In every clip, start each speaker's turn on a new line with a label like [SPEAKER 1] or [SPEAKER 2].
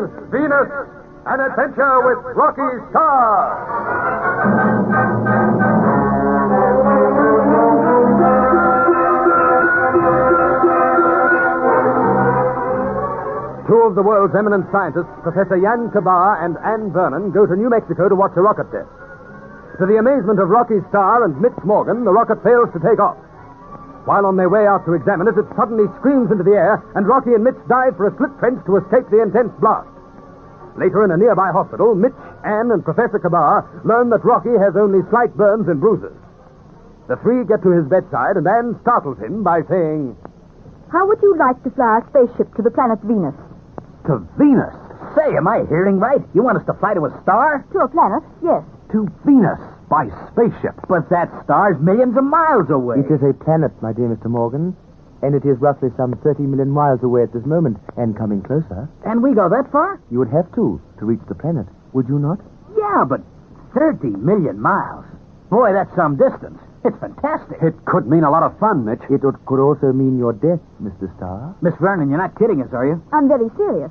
[SPEAKER 1] is Venus, an adventure with Rocky Star. Two of the world's eminent scientists, Professor Jan Kabar and Anne Vernon, go to New Mexico to watch a rocket test. To the amazement of Rocky Star and Mitch Morgan, the rocket fails to take off. While on their way out to examine it, it suddenly screams into the air, and Rocky and Mitch dive for a split trench to escape the intense blast. Later, in a nearby hospital, Mitch, Anne, and Professor Kabar learn that Rocky has only slight burns and bruises. The three get to his bedside, and Anne startles him by saying,
[SPEAKER 2] "How would you like to fly a spaceship to the planet Venus?"
[SPEAKER 3] To Venus? Say, am I hearing right? You want us to fly to a star?
[SPEAKER 2] To a planet, yes.
[SPEAKER 3] To Venus by spaceship. But that star's millions of miles away.
[SPEAKER 4] It is a planet, my dear Mr. Morgan, and it is roughly some 30 million miles away at this moment, and coming closer.
[SPEAKER 3] And we go that far?
[SPEAKER 4] You would have to reach the planet, would you not?
[SPEAKER 3] Yeah, but 30 million miles. Boy, that's some distance. It's fantastic.
[SPEAKER 1] It could mean a lot of fun, Mitch.
[SPEAKER 4] It could also mean your death, Mr. Starr.
[SPEAKER 3] Miss Vernon, you're not kidding us, are you?
[SPEAKER 2] I'm very serious.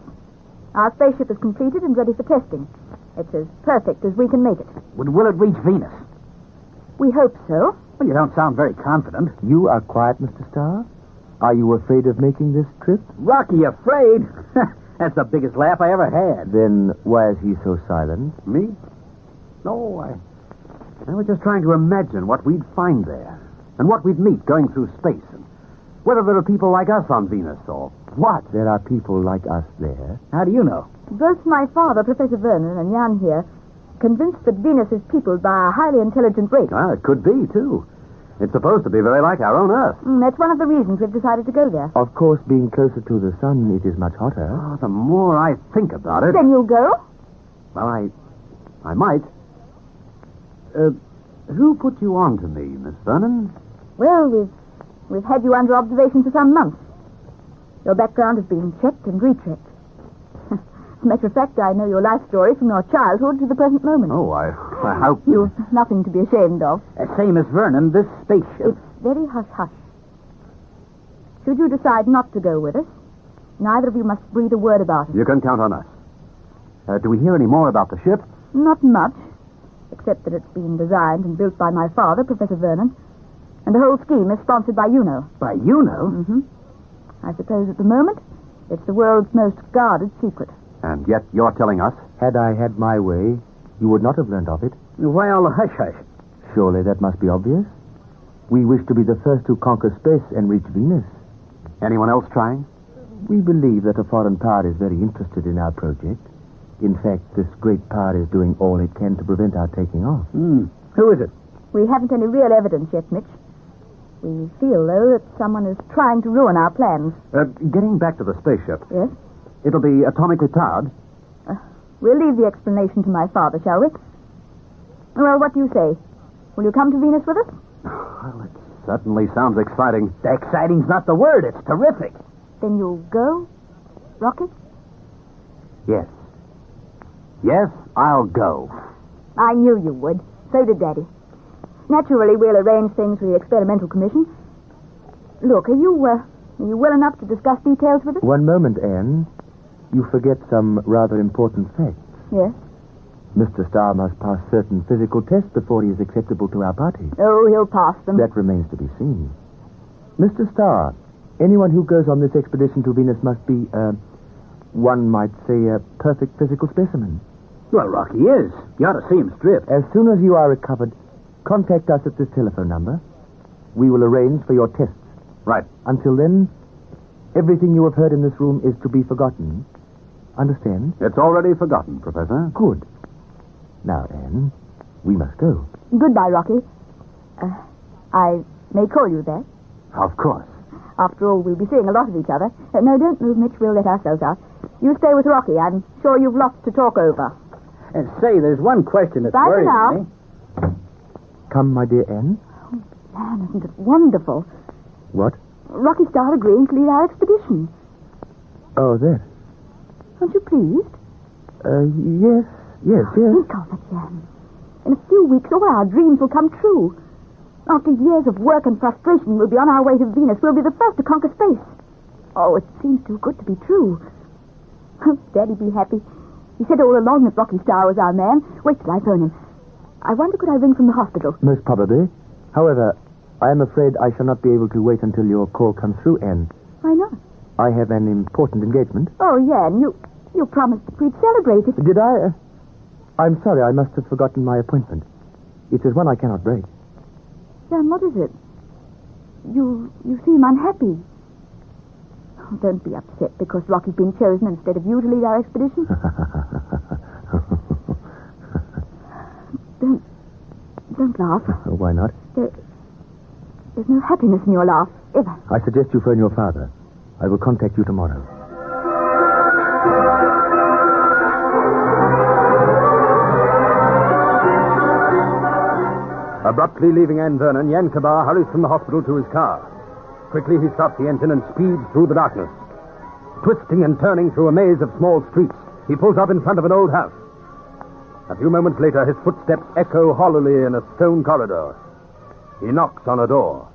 [SPEAKER 2] Our spaceship is completed and ready for testing. It's as perfect as we can make it.
[SPEAKER 3] Will it reach Venus?
[SPEAKER 2] We hope so.
[SPEAKER 3] Well, you don't sound very confident.
[SPEAKER 4] You are quiet, Mr. Starr? Are you afraid of making this trip?
[SPEAKER 3] Rocky afraid? That's the biggest laugh I ever had.
[SPEAKER 4] Then why is he so silent?
[SPEAKER 1] Me? No, I was just trying to imagine what we'd find there, and what we'd meet going through space, and whether there are people like us on Venus, or what.
[SPEAKER 4] There are people like us there.
[SPEAKER 3] How do you know?
[SPEAKER 2] Both my father, Professor Vernon, and Jan here, convinced that Venus is peopled by a highly intelligent race.
[SPEAKER 1] Well, it could be, too. It's supposed to be very like our own Earth.
[SPEAKER 2] That's one of the reasons we've decided to go there.
[SPEAKER 4] Of course, being closer to the sun, it is much hotter.
[SPEAKER 1] Oh, the more I think about it...
[SPEAKER 2] Then you'll go?
[SPEAKER 1] Well, I might. Who put you on to me, Miss Vernon?
[SPEAKER 2] Well, we've had you under observation for some months. Your background has been checked and rechecked. As a matter of fact, I know your life story from your childhood to the present moment.
[SPEAKER 1] Oh, I hope...
[SPEAKER 2] You've nothing to be ashamed of.
[SPEAKER 3] Say, Miss Vernon, this spaceship...
[SPEAKER 2] It's very hush-hush. Should you decide not to go with us, neither of you must breathe a word about it.
[SPEAKER 1] You can count on us. Do we hear any more about the ship?
[SPEAKER 2] Not much, except that it's been designed and built by my father, Professor Vernon, and the whole scheme is sponsored by UNO.
[SPEAKER 3] By UNO?
[SPEAKER 2] Mm-hmm. I suppose at the moment it's the world's most guarded secret.
[SPEAKER 1] And yet you're telling us?
[SPEAKER 4] Had I had my way, you would not have learned of it.
[SPEAKER 3] Why all the hush-hush?
[SPEAKER 4] Surely that must be obvious. We wish to be the first to conquer space and reach Venus.
[SPEAKER 1] Anyone else trying?
[SPEAKER 4] We believe that a foreign power is very interested in our project. In fact, this great power is doing all it can to prevent our taking off.
[SPEAKER 3] Who is it?
[SPEAKER 2] We haven't any real evidence yet, Mitch. We feel, though, that someone is trying to ruin our plans.
[SPEAKER 1] Getting back to the spaceship.
[SPEAKER 2] Yes?
[SPEAKER 1] It'll be atomically powered.
[SPEAKER 2] We'll leave the explanation to my father, shall we? Well, what do you say? Will you come to Venus with us?
[SPEAKER 1] Well, it certainly sounds exciting.
[SPEAKER 3] Exciting's not the word. It's terrific.
[SPEAKER 2] Then you'll go, Rocky?
[SPEAKER 1] Yes. Yes, I'll go.
[SPEAKER 2] I knew you would. So did Daddy. Naturally, we'll arrange things with the experimental commission. Look, are you well enough to discuss details with us?
[SPEAKER 4] One moment, Anne. You forget some rather important facts.
[SPEAKER 2] Yes?
[SPEAKER 4] Mr. Starr must pass certain physical tests before he is acceptable to our party.
[SPEAKER 2] Oh, he'll pass them.
[SPEAKER 4] That remains to be seen. Mr. Starr, anyone who goes on this expedition to Venus must be, one might say, a perfect physical specimen.
[SPEAKER 3] Well, Rocky is. You ought to see him strip.
[SPEAKER 4] As soon as you are recovered, contact us at this telephone number. We will arrange for your tests.
[SPEAKER 1] Right.
[SPEAKER 4] Until then, everything you have heard in this room is to be forgotten. Understand?
[SPEAKER 1] It's already forgotten, Professor.
[SPEAKER 4] Good. Now, Anne, we must go.
[SPEAKER 2] Goodbye, Rocky. I may call you that.
[SPEAKER 1] Of course.
[SPEAKER 2] After all, we'll be seeing a lot of each other. No, don't move, Mitch. We'll let ourselves out. You stay with Rocky. I'm sure you've lots to talk over.
[SPEAKER 3] And say, there's one question that's
[SPEAKER 2] Bye for
[SPEAKER 3] worrying
[SPEAKER 2] now.
[SPEAKER 3] me.
[SPEAKER 4] Come, my dear Anne.
[SPEAKER 2] Man, isn't it wonderful?
[SPEAKER 4] What?
[SPEAKER 2] Rocky Star agreeing to lead our expedition.
[SPEAKER 4] Oh, that.
[SPEAKER 2] Aren't you pleased?
[SPEAKER 4] Yes.
[SPEAKER 2] Think of it, Jan. In a few weeks, all our dreams will come true. After years of work and frustration, we'll be on our way to Venus. We'll be the first to conquer space. Oh, it seems too good to be true. Oh, Daddy'd be happy. He said all along that Rocky Star was our man. Wait till I phone him. I wonder could I ring from the hospital?
[SPEAKER 4] Most probably. However, I am afraid I shall not be able to wait until your call comes through, Anne.
[SPEAKER 2] Why not?
[SPEAKER 4] I have an important engagement.
[SPEAKER 2] Oh, yeah, and you promised we'd celebrate it.
[SPEAKER 4] Did I? I'm sorry, I must have forgotten my appointment. It is one I cannot break.
[SPEAKER 2] Jan, what is it? You seem unhappy. Oh, don't be upset because Rocky's been chosen instead of you to lead our expedition. Don't laugh.
[SPEAKER 4] Why not?
[SPEAKER 2] There's no happiness in your laugh, ever.
[SPEAKER 4] I suggest you phone your father. I will contact you tomorrow.
[SPEAKER 1] Abruptly leaving Anne Vernon, Jan Kabar hurries from the hospital to his car. Quickly he stops the engine and speeds through the darkness. Twisting and turning through a maze of small streets, he pulls up in front of an old house. A few moments later, his footsteps echo hollowly in a stone corridor. He knocks on a door.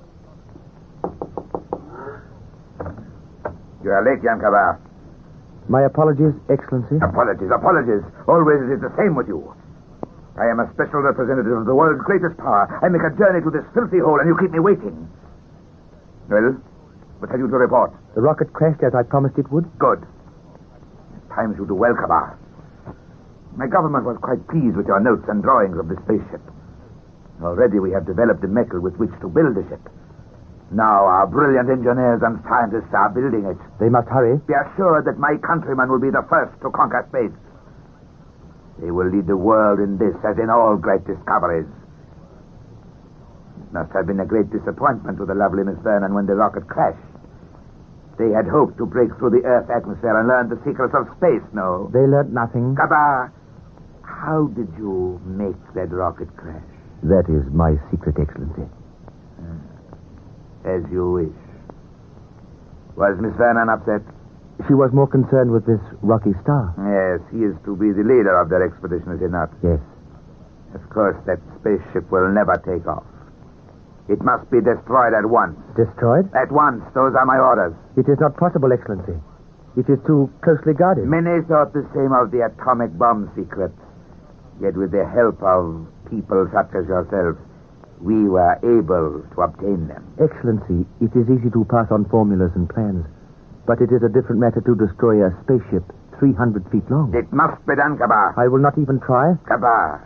[SPEAKER 5] You are late, Jan Kabar.
[SPEAKER 4] My apologies, Excellency.
[SPEAKER 5] Apologies. Always it is the same with you. I am a special representative of the world's greatest power. I make a journey to this filthy hole and you keep me waiting. Well, what have you to report?
[SPEAKER 4] The rocket crashed as I promised it would.
[SPEAKER 5] Good. It times you do well, Kabar. My government was quite pleased with your notes and drawings of the spaceship. Already we have developed the metal with which to build the ship. Now our brilliant engineers and scientists are building it.
[SPEAKER 4] They must hurry.
[SPEAKER 5] Be assured that my countrymen will be the first to conquer space. They will lead the world in this as in all great discoveries. It must have been a great disappointment to the lovely Miss Vernon when the rocket crashed. They had hoped to break through the Earth's atmosphere and learn the secrets of space, no?
[SPEAKER 4] They learned nothing.
[SPEAKER 5] Kabar, how did you make that rocket crash?
[SPEAKER 4] That is my secret, Excellency.
[SPEAKER 5] As you wish. Was Miss Vernon upset?
[SPEAKER 4] She was more concerned with this Rocky Star.
[SPEAKER 5] Yes, he is to be the leader of their expedition, is he not?
[SPEAKER 4] Yes.
[SPEAKER 5] Of course, that spaceship will never take off. It must be destroyed at once.
[SPEAKER 4] Destroyed?
[SPEAKER 5] At once. Those are my orders.
[SPEAKER 4] It is not possible, Excellency. It is too closely guarded.
[SPEAKER 5] Many thought the same of the atomic bomb secrets. Yet with the help of people such as yourself, we were able to obtain them.
[SPEAKER 4] Excellency, it is easy to pass on formulas and plans, but it is a different matter to destroy a spaceship 300 feet long.
[SPEAKER 5] It must be done, Kabar.
[SPEAKER 4] I will not even try.
[SPEAKER 5] Kabar,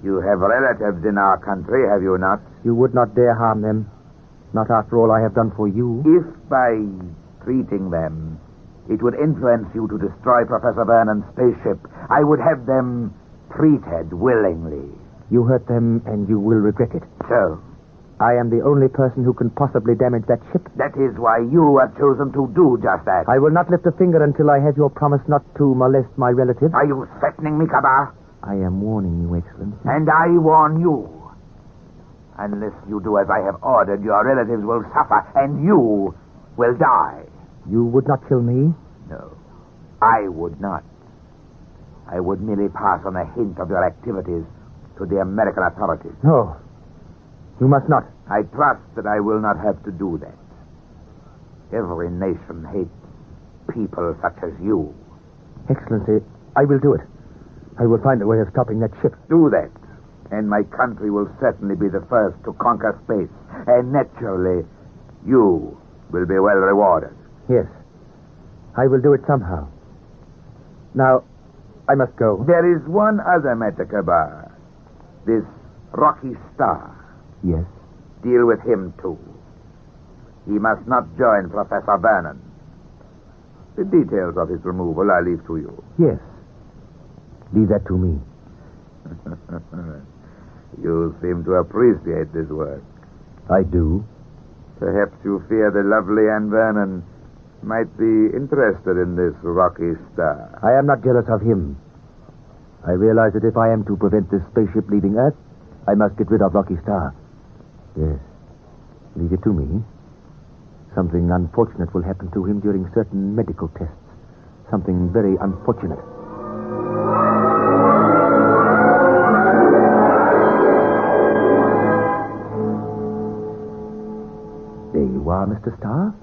[SPEAKER 5] you have relatives in our country, have you not?
[SPEAKER 4] You would not dare harm them. Not after all I have done for you.
[SPEAKER 5] If by treating them, it would influence you to destroy Professor Vernon's spaceship, I would have them treated willingly.
[SPEAKER 4] You hurt them, and you will regret it.
[SPEAKER 5] So?
[SPEAKER 4] I am the only person who can possibly damage that ship.
[SPEAKER 5] That is why you have chosen to do just that.
[SPEAKER 4] I will not lift a finger until I have your promise not to molest my relatives.
[SPEAKER 5] Are you threatening me, Kabar?
[SPEAKER 4] I am warning you, Excellency.
[SPEAKER 5] And I warn you. Unless you do as I have ordered, your relatives will suffer, and you will die.
[SPEAKER 4] You would not kill me?
[SPEAKER 5] No, I would not. I would merely pass on a hint of your activities to the American authorities.
[SPEAKER 4] No, you must not.
[SPEAKER 5] I trust that I will not have to do that. Every nation hates people such as you.
[SPEAKER 4] Excellency, I will do it. I will find a way of stopping that ship.
[SPEAKER 5] Do that, and my country will certainly be the first to conquer space. And naturally, you will be well rewarded.
[SPEAKER 4] Yes, I will do it somehow. Now, I must go.
[SPEAKER 5] There is one other matter, Kabar. This Rocky Star.
[SPEAKER 4] Yes?
[SPEAKER 5] Deal with him, too. He must not join Professor Vernon. The details of his removal I leave to you.
[SPEAKER 4] Yes. Leave that to me.
[SPEAKER 5] You seem to appreciate this work.
[SPEAKER 4] I do.
[SPEAKER 5] Perhaps you fear the lovely Anne Vernon might be interested in this Rocky Star.
[SPEAKER 4] I am not jealous of him. I realize that if I am to prevent this spaceship leaving Earth, I must get rid of Rocky Star. Yes. Leave it to me. Something unfortunate will happen to him during certain medical tests. Something very unfortunate. There you are, Mr. Starr.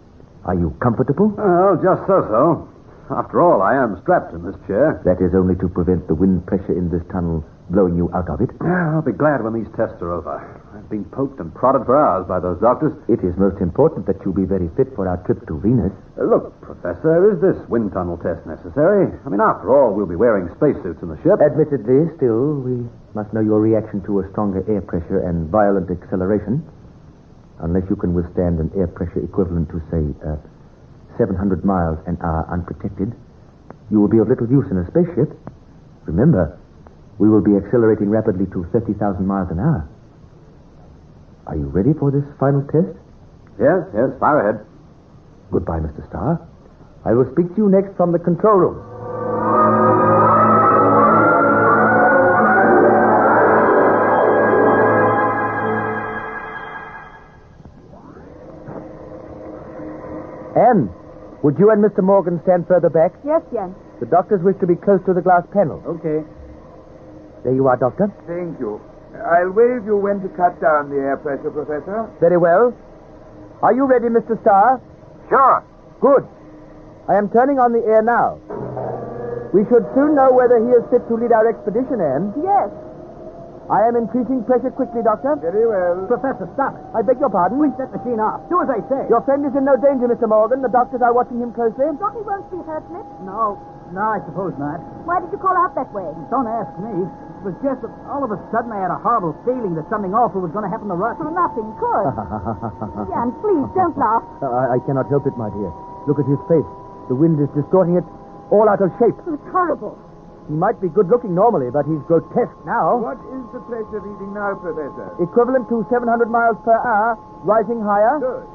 [SPEAKER 4] Are you comfortable?
[SPEAKER 1] Well, just so. After all, I am strapped in this chair.
[SPEAKER 4] That is only to prevent the wind pressure in this tunnel blowing you out of it.
[SPEAKER 1] I'll be glad when these tests are over. I've been poked and prodded for hours by those doctors.
[SPEAKER 4] It is most important that you be very fit for our trip to Venus.
[SPEAKER 1] Look, Professor, is this wind tunnel test necessary? I mean, after all, we'll be wearing spacesuits in the ship.
[SPEAKER 4] Admittedly, still, we must know your reaction to a stronger air pressure and violent acceleration. Unless you can withstand an air pressure equivalent to, say, 700 miles an hour unprotected, you will be of little use in a spaceship. Remember, we will be accelerating rapidly to 30,000 miles an hour. Are you ready for this final test?
[SPEAKER 1] Yes, fire ahead.
[SPEAKER 4] Goodbye, Mr. Starr. I will speak to you next from the control room. Anne, would you and Mr. Morgan stand further back?
[SPEAKER 2] Yes, Jan.
[SPEAKER 4] The doctors wish to be close to the glass panel.
[SPEAKER 3] Okay.
[SPEAKER 4] There you are, Doctor.
[SPEAKER 5] Thank you. I'll wave you when to cut down the air pressure, Professor.
[SPEAKER 4] Very well. Are you ready, Mr. Starr?
[SPEAKER 5] Sure.
[SPEAKER 4] Good. I am turning on the air now. We should soon know whether he is fit to lead our expedition, Anne.
[SPEAKER 2] Yes.
[SPEAKER 4] I am increasing pressure quickly, Doctor.
[SPEAKER 5] Very well.
[SPEAKER 3] Professor, stop it.
[SPEAKER 4] I beg your pardon?
[SPEAKER 3] Switch that machine off. Do as I say.
[SPEAKER 4] Your friend is in no danger, Mr. Morgan. The doctors are watching him closely.
[SPEAKER 2] Thought he won't be hurt, Smith.
[SPEAKER 3] No, I suppose not.
[SPEAKER 2] Why did you call out that way?
[SPEAKER 3] Don't ask me. It was just that all of a sudden I had a horrible feeling that something awful was going to happen to Russ.
[SPEAKER 2] Nothing could. Jan, please, don't laugh.
[SPEAKER 4] I cannot help it, my dear. Look at his face. The wind is distorting it all out of shape.
[SPEAKER 2] It's horrible.
[SPEAKER 4] He might be good-looking normally, but he's grotesque now.
[SPEAKER 5] What is the pressure reading now, Professor?
[SPEAKER 4] Equivalent to 700 miles per hour, rising higher.
[SPEAKER 5] Good.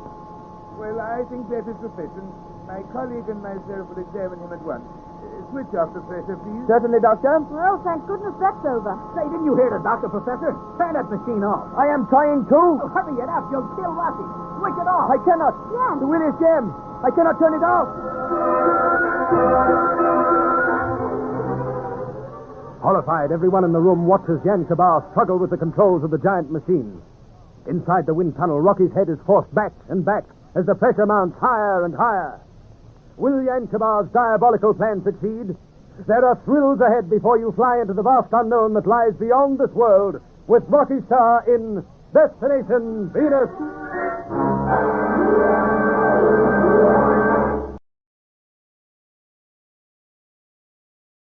[SPEAKER 5] Well, I think that is sufficient. My colleague and myself will examine him at once. Switch off the pressure, please.
[SPEAKER 4] Certainly, Doctor.
[SPEAKER 2] Well, thank goodness that's over.
[SPEAKER 3] Say, didn't you hear the doctor, Professor? Turn that machine off.
[SPEAKER 4] I am trying to.
[SPEAKER 3] Oh, hurry it up. You'll kill Rossi. Switch it off.
[SPEAKER 4] I cannot.
[SPEAKER 2] Jan.
[SPEAKER 4] The wheel is jammed. I cannot turn it off.
[SPEAKER 1] Horrified, everyone in the room watches Jan Kabar struggle with the controls of the giant machine. Inside the wind tunnel, Rocky's head is forced back and back as the pressure mounts higher and higher. Will Jan Kabar's diabolical plan succeed? There are thrills ahead before you fly into the vast unknown that lies beyond this world with Rocky Star in Destination Venus.